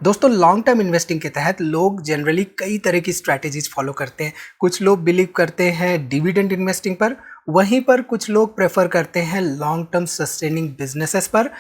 दोस्तों long term investing के तहत लोग जनरली कई तरह की स्ट्रैटेजीज फॉलो करते हैं। कुछ लोग बिलीव करते हैं डिविडेंड इन्वेस्टिंग पर, वहीं पर कुछ लोग प्रेफर करते हैं लॉन्ग टर्म सस्टेनिंग बिजनेसेस पर,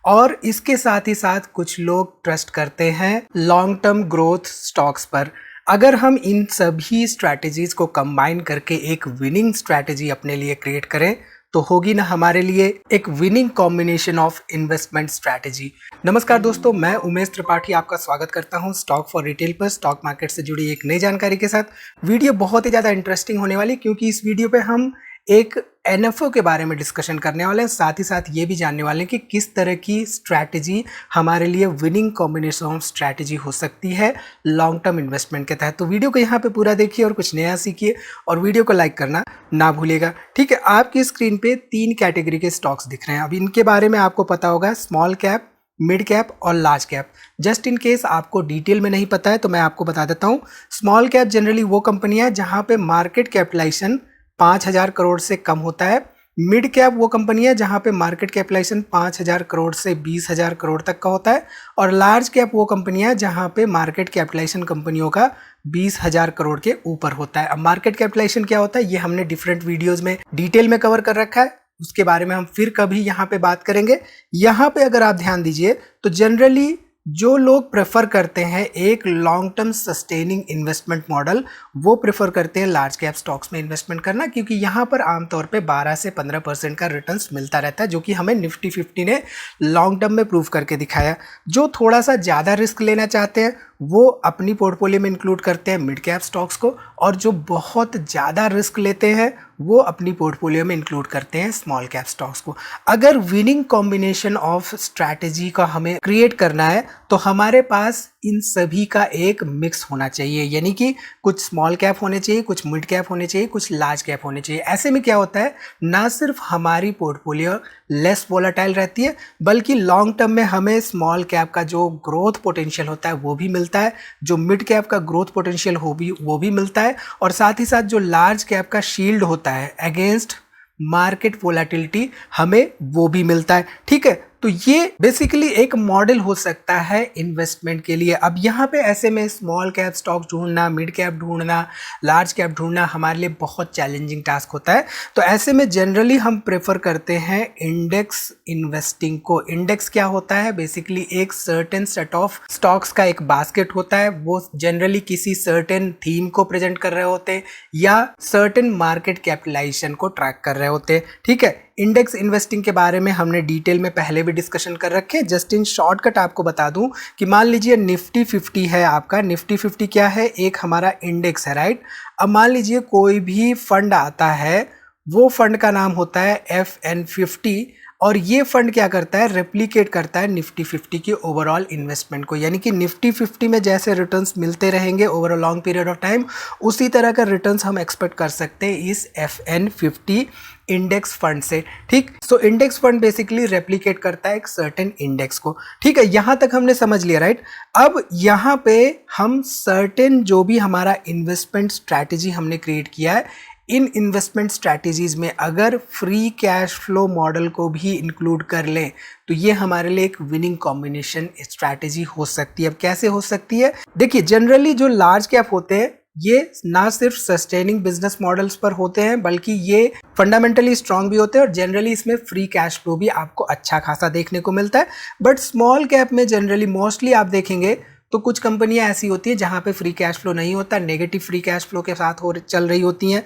और इसके साथ ही साथ कुछ लोग ट्रस्ट करते हैं लॉन्ग टर्म ग्रोथ स्टॉक्स पर। अगर हम इन सभी स्ट्रैटेजीज को कंबाइन करके एक विनिंग स्ट्रैटेजी अपने लिए क्रिएट करें तो होगी ना हमारे लिए एक winning combination of investment strategy. नमस्कार दोस्तों, मैं उमेश त्रिपाठी आपका स्वागत करता हूं स्टॉक फॉर रिटेल पर स्टॉक मार्केट से जुड़ी एक नई जानकारी के साथ। वीडियो बहुत ही ज़्यादा इंटरेस्टिंग होने वाली, क्योंकि इस वीडियो पे हम एक एनएफओ के बारे में डिस्कशन करने वाले हैं। साथ ही साथ ये भी जानने वाले हैं कि किस तरह की स्ट्रैटेजी हमारे लिए विनिंग कॉम्बिनेशन ऑफ स्ट्रैटेजी हो सकती है लॉन्ग टर्म इन्वेस्टमेंट के तहत। तो वीडियो को यहाँ पे पूरा देखिए और कुछ नया सीखिए, और वीडियो को लाइक करना ना भूलिएगा। ठीक है, आपकी स्क्रीन पे 3 कैटेगरी के स्टॉक्स दिख रहे हैं। अब इनके बारे में आपको पता होगा, स्मॉल कैप, मिड कैप और large cap. Just in case आपको डिटेल में नहीं पता है तो मैं आपको बता देता हूँ। स्मॉल कैप जनरली वो कंपनियां है जहां पे मार्केट कैपिटलाइजेशन 5,000 करोड़ से कम होता है। मिड कैप वो कंपनी है जहां पे मार्केट कैपिटलाइजेशन 5,000 करोड़ से 20,000 करोड़ तक का होता है। और लार्ज कैप वो कंपनी है जहां पे मार्केट कैपिटलाइजेशन कंपनियों का 20,000 करोड़ के ऊपर होता है। अब मार्केट कैपिटलाइजेशन क्या होता है ये हमने डिफरेंट वीडियोज में डिटेल में कवर कर रखा है, उसके बारे में हम फिर कभी यहाँ पे बात करेंगे। यहाँ पे अगर आप ध्यान दीजिए तो जनरली जो लोग प्रेफर करते हैं एक long term sustaining investment model, वो प्रेफर करते हैं लार्ज कैप स्टॉक्स में इन्वेस्टमेंट करना, क्योंकि यहाँ पर आमतौर पे 12 से 15% का रिटर्न्स मिलता रहता है, जो कि हमें निफ्टी 50 ने लॉन्ग टर्म में प्रूव करके दिखाया। जो थोड़ा सा ज़्यादा रिस्क लेना चाहते हैं वो अपनी पोर्टफोलियो में इंक्लूड करते हैं मिड कैप स्टॉक्स को, और जो बहुत ज़्यादा रिस्क लेते हैं वो अपनी पोर्टफोलियो में इंक्लूड करते हैं स्मॉल कैप स्टॉक्स को। अगर विनिंग कॉम्बिनेशन ऑफ स्ट्रैटेजी का हमें क्रिएट करना है तो हमारे पास इन सभी का एक मिक्स होना चाहिए, यानी कि कुछ स्मॉल कैप होने चाहिए, कुछ मिड कैप होने चाहिए, कुछ लार्ज कैप होने चाहिए। ऐसे में क्या होता है, ना सिर्फ हमारी पोर्टफोलियो लेस वोलेटाइल रहती है, बल्कि लॉन्ग टर्म में हमें स्मॉल कैप का जो ग्रोथ पोटेंशियल होता है वो भी मिलता है, जो मिड कैप का ग्रोथ पोटेंशियल वो भी मिलता है, और साथ ही साथ जो लार्ज कैप का शील्ड होता है अगेंस्ट मार्केट वोलेटिलिटी हमें वो भी मिलता है। ठीक है, तो ये बेसिकली एक मॉडल हो सकता है इन्वेस्टमेंट के लिए। अब यहाँ पे ऐसे में स्मॉल कैप स्टॉक ढूंढना, मिड कैप ढूंढना, लार्ज कैप ढूंढना हमारे लिए बहुत चैलेंजिंग टास्क होता है। तो ऐसे में जनरली हम प्रेफर करते हैं इंडेक्स इन्वेस्टिंग को। इंडेक्स क्या होता है, बेसिकली एक सर्टेन सेट ऑफ स्टॉक्स का एक बास्केट होता है। वो जनरली किसी सर्टेन थीम को प्रेजेंट कर रहे होते हैं या सर्टेन मार्केट कैपिटलाइजेशन को ट्रैक कर रहे होते हैं। ठीक है, इंडेक्स इन्वेस्टिंग के बारे में हमने डिटेल में पहले भी डिस्कशन कर रखे हैं। जस्ट इन शॉर्टकट आपको बता दूं कि मान लीजिए निफ्टी 50 है आपका। निफ्टी 50 क्या है, एक हमारा इंडेक्स है, राइट। अब मान लीजिए कोई भी फंड आता है, वो फंड का नाम होता है FN50, और ये फंड क्या करता है, रेप्लिकेट करता है निफ्टी 50 की ओवरऑल इन्वेस्टमेंट को। यानी कि निफ्टी 50 में जैसे रिटर्न्स मिलते रहेंगे over a long period of time, उसी तरह का रिटर्न्स हम एक्सपेक्ट कर सकते हैं इस FN50 इंडेक्स फंड से। ठीक, so index fund basically replicate करता है एक सर्टेन इंडेक्स को। ठीक है, यहां तक हमने समझ लिया, राइट। अब यहां पे हम सर्टेन जो भी हमारा इन्वेस्टमेंट स्ट्रैटेजी हमने क्रिएट किया है, इन इन्वेस्टमेंट स्ट्रैटेजीज में अगर फ्री कैश फ्लो मॉडल को भी इंक्लूड कर लें तो ये हमारे लिए एक विनिंग कॉम्बिनेशन स्ट्रैटेजी हो सकती है। अब कैसे हो सकती है, देखिए जनरली जो लार्ज कैप होते हैं ये ना सिर्फ सस्टेनिंग बिजनेस मॉडल्स पर होते हैं, बल्कि ये फंडामेंटली स्ट्रांग भी होते हैं, और जनरली इसमें फ्री कैश फ्लो भी आपको अच्छा खासा देखने को मिलता है। बट स्मॉल कैप में जनरली मोस्टली आप देखेंगे तो कुछ कंपनियां ऐसी होती हैं जहां पे फ्री कैश फ्लो नहीं होता, नेगेटिव फ्री कैश फ्लो के साथ चल रही होती हैं।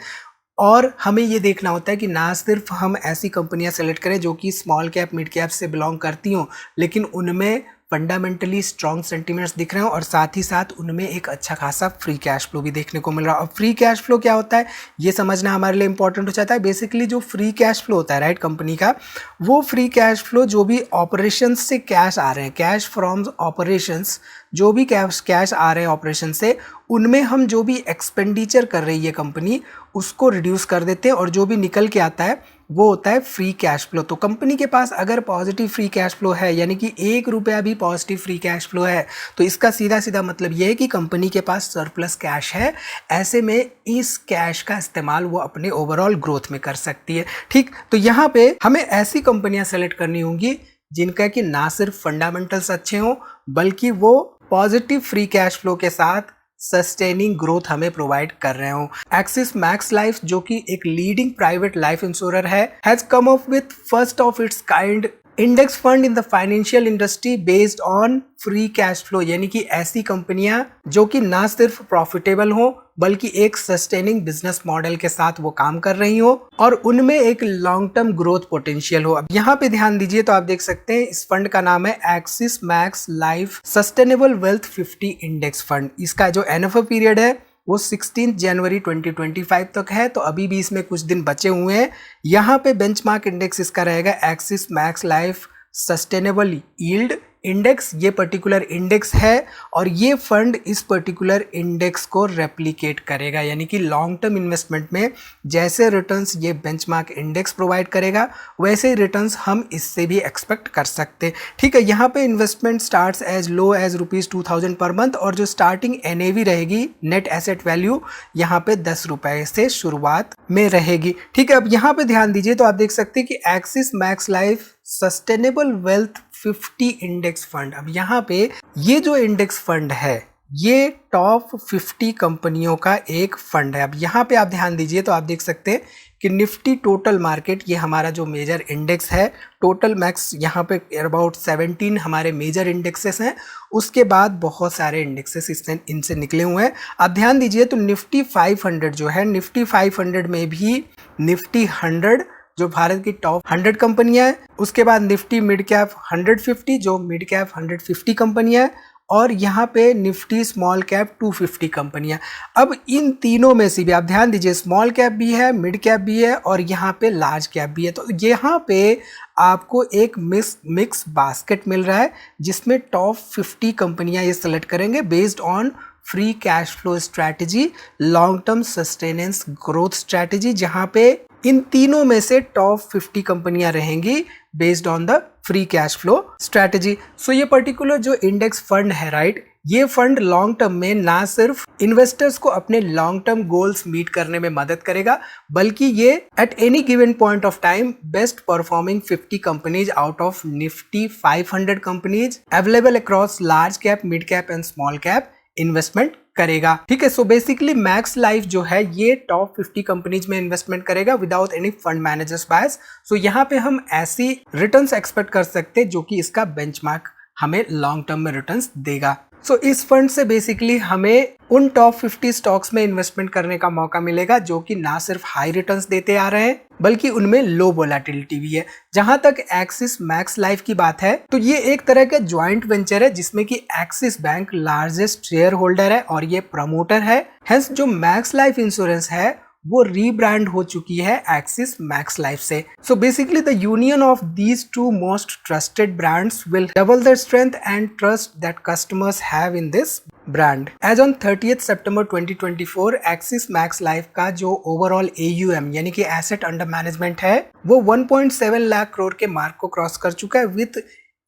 और हमें ये देखना होता है कि ना सिर्फ हम ऐसी कंपनियां सेलेक्ट करें जो कि स्मॉल कैप मिड कैप से बिलोंग करती हों, लेकिन उनमें फंडामेंटली स्ट्रॉन्ग सेंटिमेंट्स दिख रहे हैं, और साथ ही साथ उनमें एक अच्छा खासा फ्री कैश फ्लो भी देखने को मिल रहा है। और फ्री कैश फ्लो क्या होता है ये समझना हमारे लिए इंपॉर्टेंट हो जाता है। बेसिकली जो फ्री कैश फ्लो होता है, राइट, कंपनी का, वो फ्री कैश फ्लो जो भी ऑपरेशंस से कैश आ रहे हैं, कैश फ्रॉम ऑपरेशंस, जो भी कैश आ रहे हैं ऑपरेशन से, उनमें हम जो भी एक्सपेंडिचर कर रही है कंपनी उसको रिड्यूस कर देते हैं, और जो भी निकल के आता है वो होता है फ्री कैश फ्लो। तो कंपनी के पास अगर पॉजिटिव फ्री कैश फ्लो है, यानी कि 1 रुपया भी पॉजिटिव फ्री कैश फ्लो है, तो इसका सीधा सीधा मतलब ये है कि कंपनी के पास सरप्लस कैश है। ऐसे में इस कैश का इस्तेमाल वो अपने ओवरऑल ग्रोथ में कर सकती है। ठीक, तो यहाँ पे हमें ऐसी कंपनियां सेलेक्ट करनी होंगी जिनका कि ना सिर्फ फंडामेंटल्स अच्छे हों, बल्कि वो पॉजिटिव फ्री कैश फ्लो के साथ सस्टेनिंग ग्रोथ हमें प्रोवाइड कर रहे हो। एक्सिस मैक्स लाइफ जो कि एक लीडिंग प्राइवेट लाइफ इंश्योरर है, has come up with first of its kind index fund in the financial industry based on free cash flow, यानी कि ऐसी कंपनियां जो कि ना सिर्फ प्रॉफिटेबल हो बल्कि एक सस्टेनिंग बिजनेस मॉडल के साथ वो काम कर रही हो और उनमें एक लॉन्ग टर्म ग्रोथ पोटेंशियल हो। अब यहाँ पे ध्यान दीजिए तो आप देख सकते हैं इस फंड का नाम है Axis Max Life sustainable wealth 50 index fund. इसका जो एनएफओ पीरियड है वो 16 जनवरी 2025 तक है, तो अभी भी इसमें कुछ दिन बचे हुए हैं। यहाँ पे बेंचमार्क इंडेक्स इसका रहेगा axis Max Life sustainable yield index. ये पर्टिकुलर इंडेक्स है और ये फंड इस पर्टिकुलर इंडेक्स को रेप्लिकेट करेगा, यानी कि लॉन्ग टर्म इन्वेस्टमेंट में जैसे रिटर्न्स ये बेंचमार्क इंडेक्स प्रोवाइड करेगा वैसे ही रिटर्न्स हम इससे भी एक्सपेक्ट कर सकते हैं। ठीक है, यहाँ पे investment starts as low as ₹2000 per month और जो स्टार्टिंग एनएवी रहेगी नेट एसेट वैल्यू यहाँ पे ₹10 से शुरुआत में रहेगी। ठीक है, अब यहाँ पे ध्यान दीजिए तो आप देख सकते हैं कि axis Max Life sustainable wealth 50 index fund. अब यहाँ पे ये जो इंडेक्स फंड है ये टॉप 50 कंपनियों का एक फंड है। अब यहाँ पे आप ध्यान दीजिए तो आप देख सकते हैं कि निफ्टी टोटल मार्केट ये हमारा जो मेजर इंडेक्स है, टोटल मैक्स यहाँ पे अबाउट 17 हमारे मेजर इंडेक्सेस हैं, उसके बाद बहुत सारे इंडेक्सेस इनसे निकले हुए हैं। आप ध्यान दीजिए तो निफ्टी 500 जो है, निफ्टी 500 में भी निफ्टी 100 जो भारत की टॉप 100 कंपनियां हैं, उसके बाद निफ्टी मिड कैप 150 जो मिड कैप 150 कंपनियां हैं और यहाँ पे निफ्टी स्मॉल कैप 250 कंपनियां। अब इन तीनों में से भी आप ध्यान दीजिए स्मॉल कैप भी है, मिड कैप भी है और यहाँ पे लार्ज कैप भी है, तो यहाँ पे आपको एक मिक्स बास्केट मिल रहा है जिसमें टॉप 50 कंपनियां ये सेलेक्ट करेंगे based on free cash flow strategy, long term sustenance growth strategy, जहां पे इन तीनों में से टॉप 50 कंपनियां रहेंगी based on the free cash flow strategy. So ये पर्टिकुलर जो इंडेक्स फंड है राइट, ये फंड लॉन्ग टर्म में ना सिर्फ इन्वेस्टर्स को अपने लॉन्ग टर्म गोल्स मीट करने में मदद करेगा बल्कि ये at any given point of time best performing 50 companies out of Nifty 500 companies available across large cap, mid cap and small cap investment करेगा। ठीक है, सो बेसिकली मैक्स लाइफ जो है ये टॉप 50 कंपनीज में इन्वेस्टमेंट करेगा विदाउट एनी फंड मैनेजर्स बायस। सो यहाँ पे हम ऐसी रिटर्न्स एक्सपेक्ट कर सकते हैं जो कि इसका बेंचमार्क हमें लॉन्ग टर्म में रिटर्न्स देगा। सो इस फंड से बेसिकली हमें उन टॉप 50 स्टॉक्स में इन्वेस्टमेंट करने का मौका मिलेगा जो कि ना सिर्फ हाई रिटर्न्स देते आ रहे हैं बल्कि उनमें लो वोलेटिलिटी भी है। जहां तक एक्सिस मैक्स लाइफ की बात है तो ये एक तरह का ज्वाइंट वेंचर है जिसमें कि axis bank largest share holder है और ये प्रमोटर है। हेंस जो मैक्स लाइफ इंश्योरेंस है वो रीब्रांड हो चुकी है एक्सिस मैक्स लाइफ से। So basically the union of these two most trusted brands will double the strength and trust that customers have in this brand. As on 30th सितंबर 2024 Axis Max Life का जो overall AUM यानी कि asset under management है वो 1.7 लाख करोड़ के mark को cross कर चुका है with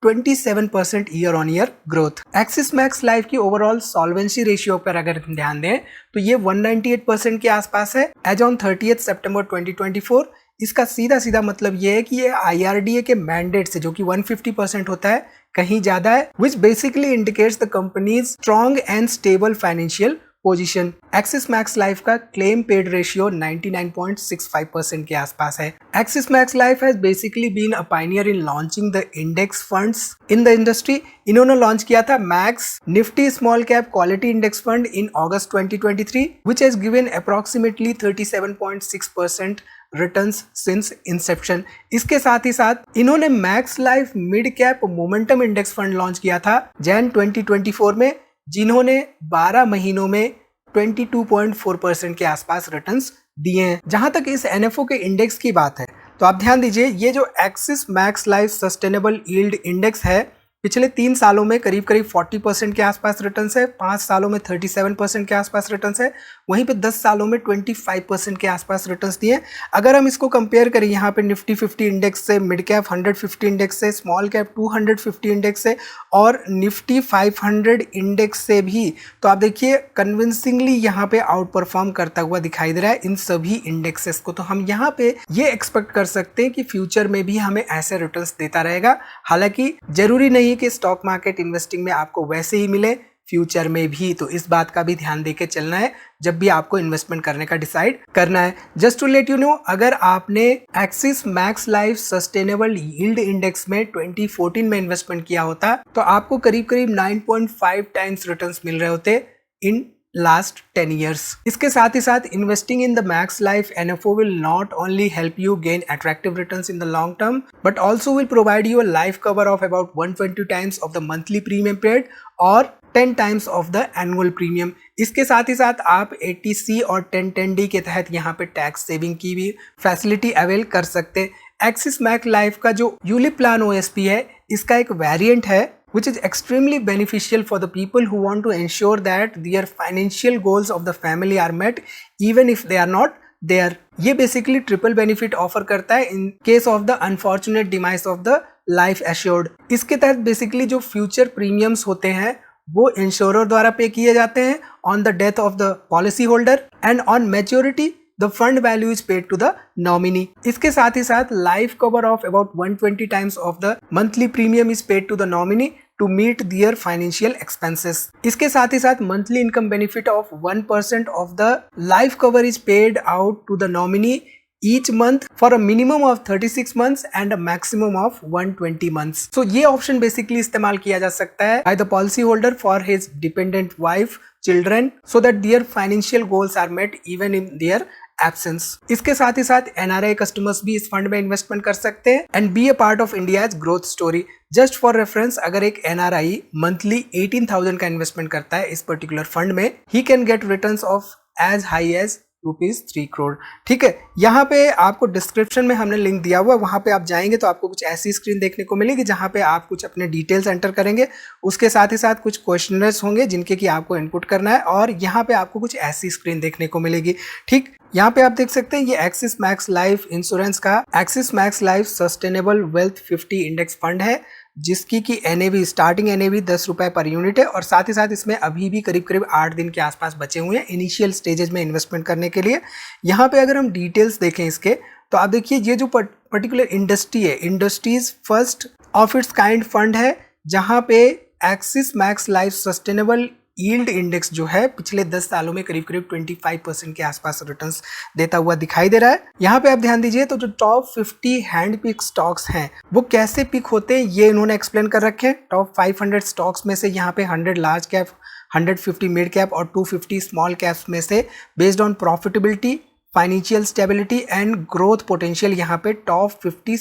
27% year on year growth. Axis Max life की ओवरऑल सॉल्वेंसी रेशियो पर अगर ध्यान दें तो ये 198% के आसपास है एज ऑन 30th सितंबर 2024। इसका सीधा मतलब ये है कि ये IRDA के मैंडेट से जो कि 150% होता है कहीं ज्यादा है, which basically indicates the company's strong and stable financial position. Axis Max Life का क्लेम पेड रेशियो 99.65% के आसपास है। Axis Max Life has basically been a pioneer in launching the index funds in the industry. इन्होंने launch किया था Max Nifty small cap quality index fund in अगस्त 2023 which has given approximately 37.6% returns since inception. इसके साथ ही साथ इन्होंने Max Life mid cap momentum index fund launch किया था जैन 2024 में, जिन्होंने 12 महीनों में 22.4% के आसपास रिटर्न्स दिए हैं। जहां तक इस NFO के इंडेक्स की बात है तो आप ध्यान दीजिए ये जो axis Max Life sustainable yield index है पिछले 3 सालों में करीब 40% के आसपास रिटर्न्स है, 5 सालों में 37% के आसपास रिटर्न्स है, वहीं पे 10 सालों में 25% के आसपास रिटर्न्स दिए। अगर हम इसको कंपेयर करें यहाँ पे निफ्टी 50 इंडेक्स से, मिड कैप 150 इंडेक्स से, स्मॉल कैप 250 इंडेक्स से और निफ्टी 500 इंडेक्स से भी, तो आप देखिए कन्विंसिंगली यहाँ पे आउट परफॉर्म करता हुआ दिखाई दे रहा है इन सभी इंडेक्सेस को। तो हम यहाँ पे ये एक्सपेक्ट कर सकते हैं कि फ्यूचर में भी हमें ऐसे रिटर्न्स देता रहेगा। हालांकि जरूरी नहीं कि स्टॉक मार्केट इन्वेस्टिंग में आपको वैसे ही मिले, फ्यूचर में भी। तो इस बात का भी ध्यान देके चलना है जब भी आपको इन्वेस्टमेंट करने का डिसाइड करना है। Just to let you know, अगर आपने Axis Max Life sustainable yield index में 2014 में इन्वेस्टमेंट किया होता तो आपको करीब करीब 9.5 टाइम्स रिटर्न्स मिल रहे होते इन last 10 years। इसके साथ ही साथ investing in the Max Life NFO will not only help you gain attractive returns in the long term but also will provide you a life cover of about 120 times of the monthly premium paid और 10 times of the annual premium। इसके साथ ही साथ आप 80C और 1010D के तहत यहाँ पे टैक्स सेविंग की भी फैसिलिटी अवेल कर सकते हैं। एक्सिस मैक्स लाइफ का जो यूलिप प्लान OSP है, इसका एक वेरिएंट है which is extremely beneficial for the people who want to ensure that their financial goals of the family are met even if they are not there। ये basically triple benefit offer करता है in case of the unfortunate demise of the life assured. इसके तहत basically जो future premiums होते हैं वो insurer द्वारा पे किए जाते हैं on the death of the policy holder and on maturity the fund value is paid to the nominee। इसके साथ ही साथ life cover of about 120 times of the monthly premium is paid to the nominee to meet their financial expenses। इसके साथ ही साथ monthly income benefit of 1% of the life cover is paid out to the nominee each month for a minimum of 36 months and a maximum of 120 months। So ये option basically इस्तेमाल किया जा सकता है by the policy holder for his dependent wife, children so that their financial goals are met even in their absence. इसके साथ ही साथ NRI कस्टमर्स भी इस फंड में इन्वेस्टमेंट कर सकते हैं and be a part of India's growth story. Just for reference, अगर एक NRI मंथली 18,000 का इन्वेस्टमेंट करता है इस पर्टिकुलर फंड में, he can get returns of as high as ₹3 crore. ठीक है, यहाँ पे आपको डिस्क्रिप्शन में हमने लिंक दिया हुआ है, वहां पे आप जाएंगे तो आपको कुछ ऐसी स्क्रीन देखने को मिलेगी जहां पे आप कुछ अपने डिटेल्स एंटर करेंगे। उसके साथ ही साथ कुछ क्वेश्चनर्स होंगे जिनके कि आपको इनपुट करना है और यहाँ पे आपको कुछ ऐसी स्क्रीन देखने को मिलेगी। ठीक, यहाँ पे आप देख सकते हैं ये एक्सिस मैक्स लाइफ इंश्योरेंस का axis Max Life sustainable wealth 50 index fund है जिसकी की NAV स्टार्टिंग NAV 10 रुपए पर यूनिट है और साथ ही साथ इसमें अभी भी करीब करीब 8 दिन के आसपास बचे हुए हैं इनिशियल स्टेजेस में इन्वेस्टमेंट करने के लिए। यहाँ पे अगर हम डिटेल्स देखें इसके तो आप देखिए ये जो पर्टिकुलर इंडस्ट्री है, industries first of its kind fund है जहाँ पे axis Max Life sustainable yield index जो है पिछले 10 सालों में करीब करीब 25% के आसपास रिटर्न्स देता हुआ दिखाई दे रहा है। यहाँ पे आप ध्यान दीजिए तो जो टॉप 50 हैंड पिक स्टॉक्स हैं वो कैसे पिक होते हैं ये इन्होंने एक्सप्लेन कर रखे हैं। टॉप 500 स्टॉक्स में से यहाँ पे 100 लार्ज कैप, 150 मिड कैप और 250 स्मॉल कैप्स में से based on profitability, financial stability and growth potential यहाँ पे top 50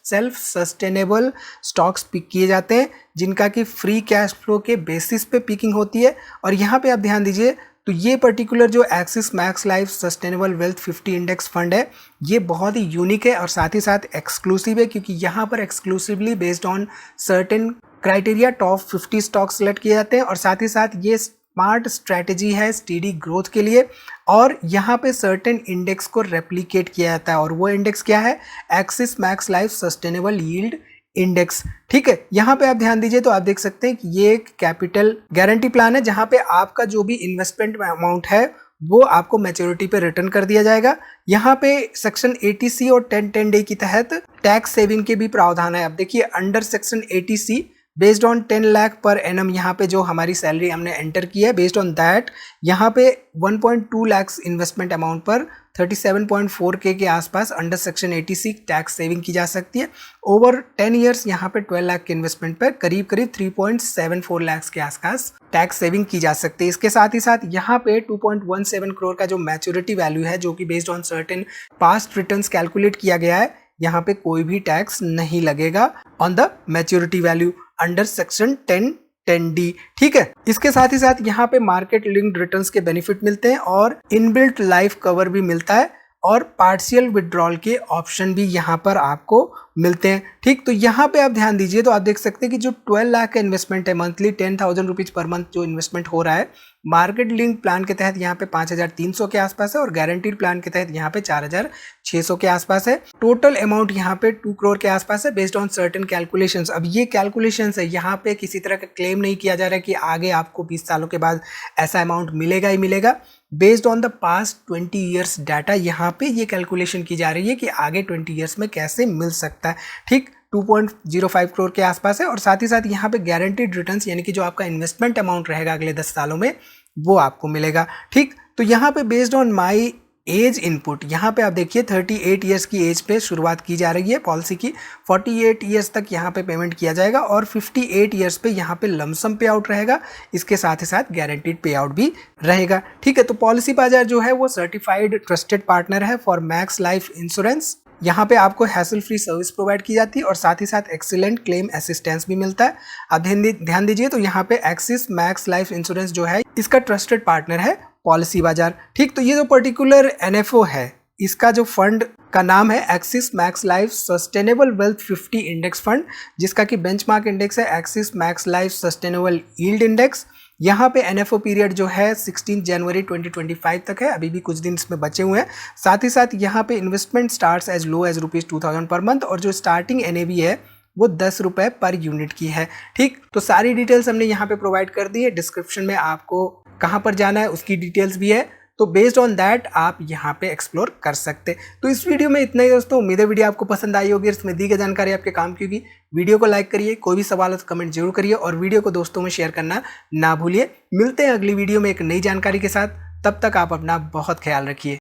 self sustainable stocks pick किए जाते हैं जिनका कि फ्री कैश फ्लो के बेसिस पे पिकिंग होती है। और यहाँ पे आप ध्यान दीजिए तो ये पर्टिकुलर जो axis Max Life sustainable wealth 50 index fund है ये बहुत ही यूनिक है और साथ ही साथ एक्सक्लूसिव है क्योंकि यहाँ पर exclusively based on certain criteria top 50 stocks select किए जाते हैं और साथ ही साथ ये स्मार्ट स्ट्रैटेजी है स्टेडी ग्रोथ के लिए और यहाँ पे सर्टेन इंडेक्स को रेप्लिकेट किया जाता है और वो इंडेक्स क्या है, Axis Max Life sustainable yield index. ठीक है, यहाँ पे आप ध्यान दीजिए तो आप देख सकते हैं कि ये एक कैपिटल गारंटी प्लान है जहाँ पे आपका जो भी इन्वेस्टमेंट अमाउंट है वो आपको मैच्योरिटी पे रिटर्न कर दिया जाएगा। यहाँ पे सेक्शन 80C और 1010D के तहत टैक्स सेविंग के भी प्रावधान है। अब देखिए under section 80C based on 10 lakh per annum यहाँ पे जो हमारी सैलरी हमने एंटर की है बेस्ड ऑन दैट यहाँ पे 1.2 लाख इन्वेस्टमेंट अमाउंट पर 37.4K के आसपास under section 80C tax saving की जा सकती है। ओवर 10 इयर्स यहाँ पे 12 लाख के इन्वेस्टमेंट पर करीब करीब 3.74 लाख के आसपास टैक्स सेविंग की जा सकती है। इसके साथ ही साथ यहाँ पे 2.17 करोड़ का जो मैच्योरिटी वैल्यू है जो कि based on certain past returns calculate किया गया है, यहाँ पे कोई भी टैक्स नहीं लगेगा on the maturity value under section 10D। ठीक है, इसके साथ ही साथ यहाँ पे मार्केट लिंक्ड रिटर्न्स के बेनिफिट मिलते हैं और इनबिल्ट लाइफ कवर भी मिलता है और पार्शियल विड्रॉल के ऑप्शन भी यहाँ पर आपको मिलते हैं। ठीक, तो यहाँ पे आप ध्यान दीजिए तो आप देख सकते हैं कि जो 12 लाख का इन्वेस्टमेंट है मंथली 10,000 रुपीज पर मंथ जो इन्वेस्टमेंट हो रहा है मार्केट लिंक प्लान के तहत यहाँ पे 5,300 के आसपास है और गारंटीड प्लान के तहत यहाँ पे 4,600 के आसपास है। टोटल अमाउंट यहाँ पे 2 करोड़ के आसपास है बेस्ड ऑन सर्टेन कैलकुलेशंस। अब ये कैलकुलेशंस है, यहाँ पे किसी तरह का क्लेम नहीं किया जा रहा है कि आगे आपको 20 सालों के बाद ऐसा अमाउंट मिलेगा ही मिलेगा। Based on the past 20 years data यहाँ पे ये कैलकुलेशन की जा रही है कि आगे 20 ईयर्स में कैसे मिल सकता है। ठीक, 2.05 करोड़ के आसपास है। और साथ ही साथ यहाँ पे गारंटीड रिटर्न्स यानी कि जो आपका इन्वेस्टमेंट अमाउंट रहेगा अगले 10 सालों में वो आपको मिलेगा। ठीक, तो यहाँ पे based on my age input, यहाँ पे आप देखिए 38 ईयर्स की एज पे शुरुआत की जा रही है पॉलिसी की। 48 ईयर्स तक यहाँ पे पेमेंट किया जाएगा और 58 ईयर्स पे यहाँ पे लमसम पे आउट रहेगा। इसके साथ ही साथ गारंटीड पे आउट भी रहेगा। ठीक है, तो पॉलिसी बाजार जो है वो सर्टिफाइड ट्रस्टेड पार्टनर है फॉर मैक्स लाइफ इंश्योरेंस। यहाँ पे आपको हैसल फ्री सर्विस प्रोवाइड की जाती है और साथ ही साथ एक्सीलेंट क्लेम असिस्टेंस भी मिलता है। आप ध्यान दीजिए, तो यहाँ पे एक्सिस मैक्स लाइफ इंश्योरेंस जो है इसका ट्रस्टेड पार्टनर है पॉलिसी बाजार। ठीक, तो ये जो पर्टिकुलर एनएफओ है इसका जो फंड का नाम है Axis Max Life sustainable wealth 50 index fund, जिसका कि बेंचमार्क इंडेक्स है Axis Max Life sustainable yield index. यहाँ पे एनएफओ पीरियड जो है 16 जनवरी 2025 तक है, अभी भी कुछ दिन इसमें बचे हुए हैं। साथ ही साथ यहाँ पे investment starts as low as ₹2000 per month और जो स्टार्टिंग एनएवी है वो 10 रुपये पर यूनिट की है। ठीक, तो सारी डिटेल्स हमने यहाँ पे प्रोवाइड कर दी है। डिस्क्रिप्शन में आपको कहाँ पर जाना है उसकी डिटेल्स भी है, तो बेस्ड ऑन दैट आप यहाँ पे एक्सप्लोर कर सकते। तो इस वीडियो में इतना ही दोस्तों, उम्मीद है वीडियो आपको पसंद आई होगी, इसमें दी गई जानकारी आपके काम की होगी। वीडियो को लाइक करिए, कोई भी सवाल हो तो कमेंट जरूर करिए और वीडियो को दोस्तों में शेयर करना ना भूलिए। मिलते हैं अगली वीडियो में एक नई जानकारी के साथ, तब तक आप अपना बहुत ख्याल रखिए।